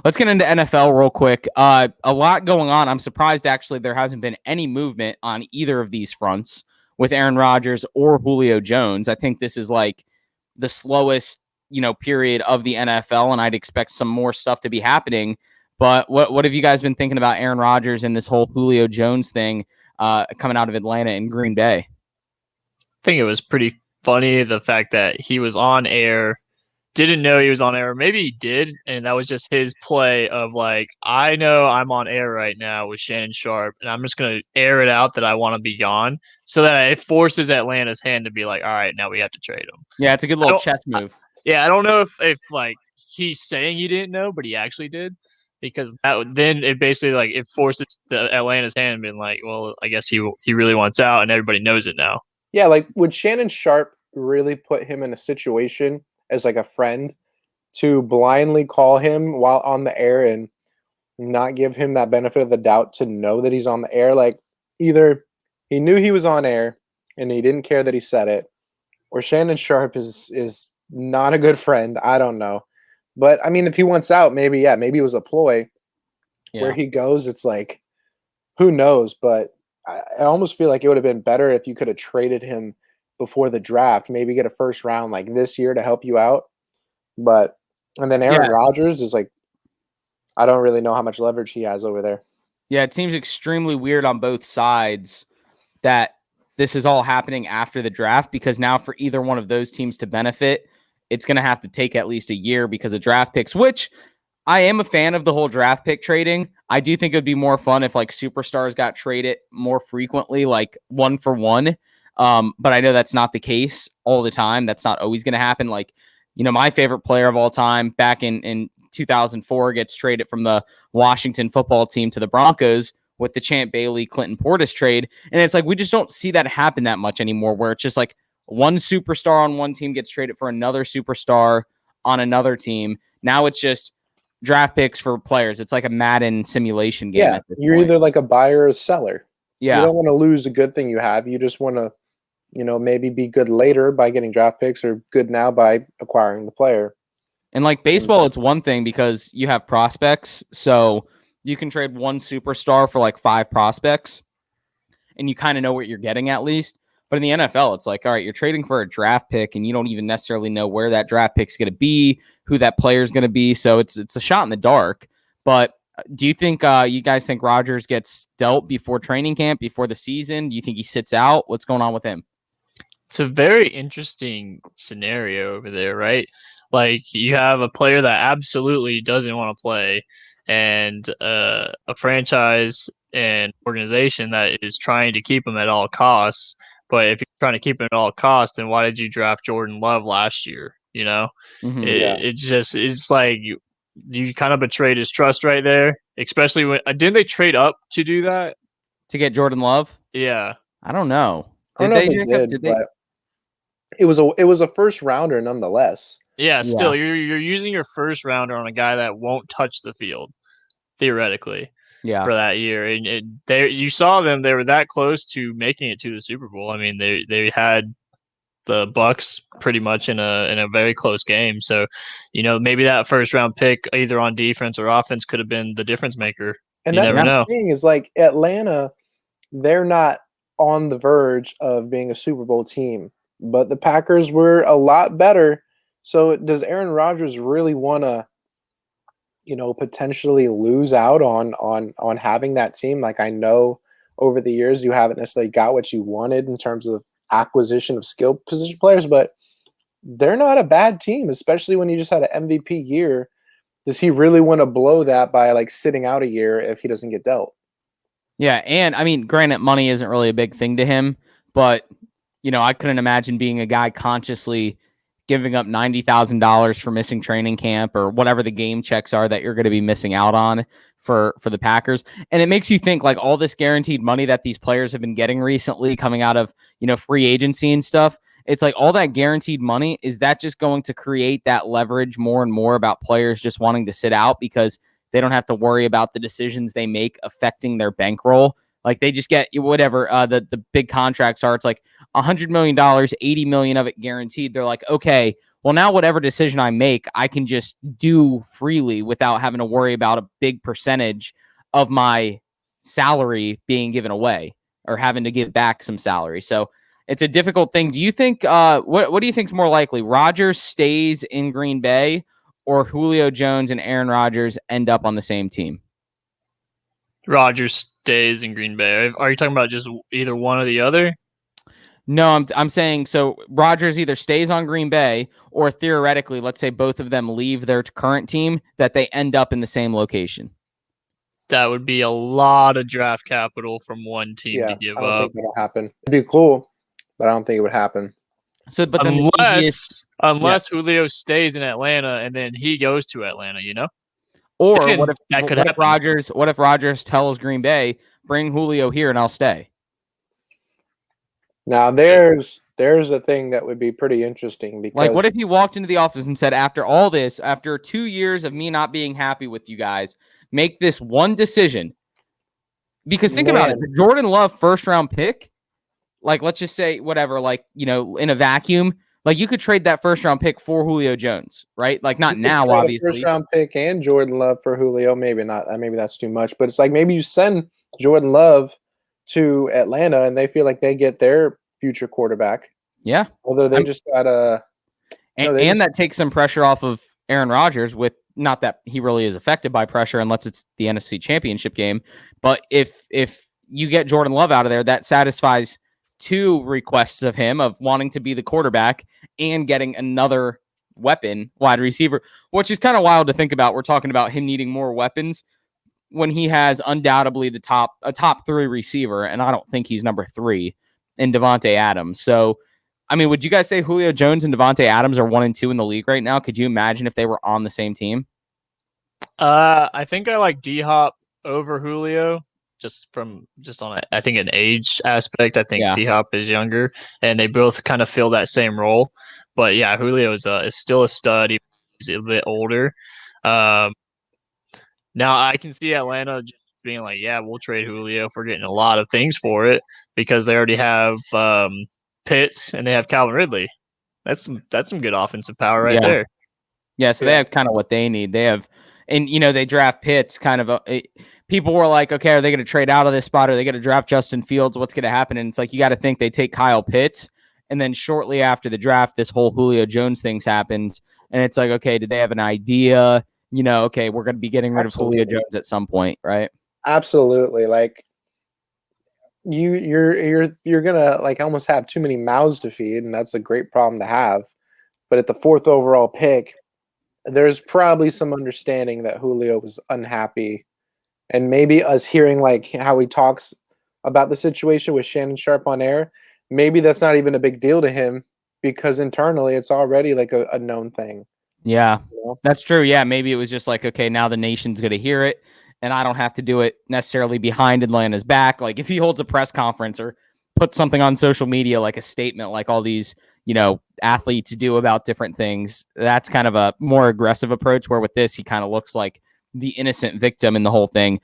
Let's get into NFL real quick. A lot going on. I'm surprised, actually, there hasn't been any movement on either of these fronts with Aaron Rodgers or Julio Jones. I think this is like the slowest, period of the NFL, and I'd expect some more stuff to be happening. But what have you guys been thinking about Aaron Rodgers and this whole Julio Jones thing coming out of Atlanta and Green Bay? I think it was pretty funny, the fact that he was on air, didn't know he was on air. Maybe he did, and that was just his play of like, I know I'm on air right now with Shannon Sharpe, and I'm just going to air it out that I want to be gone, so that it forces Atlanta's hand to be like, all right, now we have to trade him. Yeah, it's a good little chess move. I don't know if like he's saying he didn't know, but he actually did, because then it basically like it forces the Atlanta's hand being like, well, I guess he really wants out, and everybody knows it now. Yeah, like would Shannon Sharpe really put him in a situation as like a friend to blindly call him while on the air and not give him that benefit of the doubt to know that he's on the air? Like either he knew he was on air and he didn't care that he said it, or Shannon Sharpe is not a good friend. I don't know. But I mean, if he wants out, maybe it was a ploy. Yeah. Where he goes, it's like, who knows? But I almost feel like it would have been better if you could have traded him before the draft, maybe get a first round like this year to help you out. And then Aaron Rodgers is like, I don't really know how much leverage he has over there. Yeah, it seems extremely weird on both sides that this is all happening after the draft, because now for either one of those teams to benefit, it's going to have to take at least a year because of draft picks, which I am a fan of the whole draft pick trading. I do think it would be more fun if like superstars got traded more frequently, like one for one. But I know that's not the case all the time. That's not always going to happen. Like, my favorite player of all time back in 2004 gets traded from the Washington football team to the Broncos with the Champ Bailey, Clinton Portis trade. And it's like, we just don't see that happen that much anymore, where it's just like one superstar on one team gets traded for another superstar on another team. Now it's just draft picks for players. It's like a Madden simulation game. Yeah, you're either like a buyer or a seller. Yeah. You don't want to lose a good thing you have. You just want to, maybe be good later by getting draft picks, or good now by acquiring the player. And like baseball, it's one thing because you have prospects. So you can trade one superstar for like 5 prospects and you kind of know what you're getting at least. But in the NFL, it's like, all right, you're trading for a draft pick and you don't even necessarily know where that draft pick's going to be, who that player is going to be. So it's a shot in the dark. But do you think you guys think Rodgers gets dealt before training camp, before the season? Do you think he sits out? What's going on with him? It's a very interesting scenario over there, right? Like you have a player that absolutely doesn't want to play, and a franchise and organization that is trying to keep him at all costs. But if you're trying to keep him at all costs, then why did you draft Jordan Love last year? Mm-hmm. It's like you kind of betrayed his trust right there, especially when didn't they trade up to do that? To get Jordan Love? Yeah. I don't know. Did they? It was a first rounder nonetheless. Yeah, still you're using your first rounder on a guy that won't touch the field, theoretically. Yeah. For that year. And you saw them, they were that close to making it to the Super Bowl. I mean, they had the Bucks pretty much in a very close game. So, maybe that first round pick either on defense or offense could have been the difference maker. And that's the thing is, like, Atlanta, they're not on the verge of being a Super Bowl team, but the Packers were a lot better. So does Aaron Rodgers really want to, potentially lose out on having that team? Like, I know over the years you haven't necessarily got what you wanted in terms of acquisition of skilled position players, but they're not a bad team, especially when you just had an MVP year. Does he really want to blow that by like sitting out a year if he doesn't get dealt? Yeah, and I mean, granted, money isn't really a big thing to him, but I couldn't imagine being a guy consciously giving up $90,000 for missing training camp or whatever the game checks are that you're going to be missing out on for the Packers. And it makes you think, like, all this guaranteed money that these players have been getting recently coming out of, free agency and stuff. It's like all that guaranteed money, is that just going to create that leverage more and more about players just wanting to sit out because they don't have to worry about the decisions they make affecting their bankroll? Like, they just get whatever the big contracts are. It's like $100 million, $80 million of it guaranteed. They're like, okay, Well, now whatever decision I make, I can just do freely without having to worry about a big percentage of my salary being given away or having to give back some salary. So it's a difficult thing. Do you think, what do you think is more likely? Rodgers stays in Green Bay or Julio Jones and Aaron Rodgers end up on the same team? Rodgers stays in Green Bay. Are you talking about just either one or the other? No, I'm saying so Rodgers either stays on Green Bay or theoretically, let's say both of them leave their current team, that they end up in the same location. That would be a lot of draft capital from one team to give I don't up. think that'll happen. It'd be cool, but I don't think it would happen. So, but then unless Julio stays in Atlanta and then he goes to Atlanta, or then what if that could what happen. if Rodgers tells Green Bay, bring Julio here and I'll stay? Now there's a thing that would be pretty interesting because Like, what if he walked into the office and said, after all this, after 2 years of me not being happy with you guys, make this one decision? Because think about it, the Jordan Love first round pick, like let's just say whatever, like, in a vacuum, like you could trade that first round pick for Julio Jones, right? Like not now, obviously. First round pick and Jordan Love for Julio, maybe not. Maybe that's too much, but it's like maybe you send Jordan Love to Atlanta and they feel like they get their future quarterback. Yeah. Although they just got and that takes some pressure off of Aaron Rodgers, with not that he really is affected by pressure unless it's the NFC Championship game. But if you get Jordan Love out of there, that satisfies two requests of him of wanting to be the quarterback and getting another weapon, wide receiver, which is kind of wild to think about. We're talking about him needing more weapons when he has undoubtedly a top 3 receiver, and I don't think he's number 3 in Devontae Adams. So, I mean, would you guys say Julio Jones and Devontae Adams are 1 and 2 in the league right now? Could you imagine if they were on the same team? I think I like D-Hop over Julio, just on I think an age aspect. I think D-Hop is younger, and they both kind of fill that same role. But yeah, Julio is still a stud. He's a bit older. Now I can see Atlanta just being like, yeah, we'll trade Julio if we're getting a lot of things for it, because they already have Pitts and they have Calvin Ridley. That's some good offensive power right there. Yeah, so they have kind of what they need. They have, and they draft Pitts kind of people were like, okay, are they going to trade out of this spot? Or are they going to draft Justin Fields? What's going to happen? And it's like, you got to think they take Kyle Pitts. And then shortly after the draft, this whole Julio Jones things happens. And it's like, okay, did they have an idea? Okay, we're going to be getting rid of Julio Jones at some point, right? Absolutely. Like you're gonna like almost have too many mouths to feed, and that's a great problem to have. But at the 4th overall pick, there's probably some understanding that Julio was unhappy, and maybe us hearing like how he talks about the situation with Shannon Sharpe on air, maybe that's not even a big deal to him because internally it's already like a known thing. Yeah, that's true. Yeah, maybe it was just like, okay, now the nation's going to hear it, and I don't have to do it necessarily behind Atlanta's back. Like if he holds a press conference or puts something on social media, like a statement, like all these, athletes do about different things, that's kind of a more aggressive approach, where with this, he kind of looks like the innocent victim in the whole thing.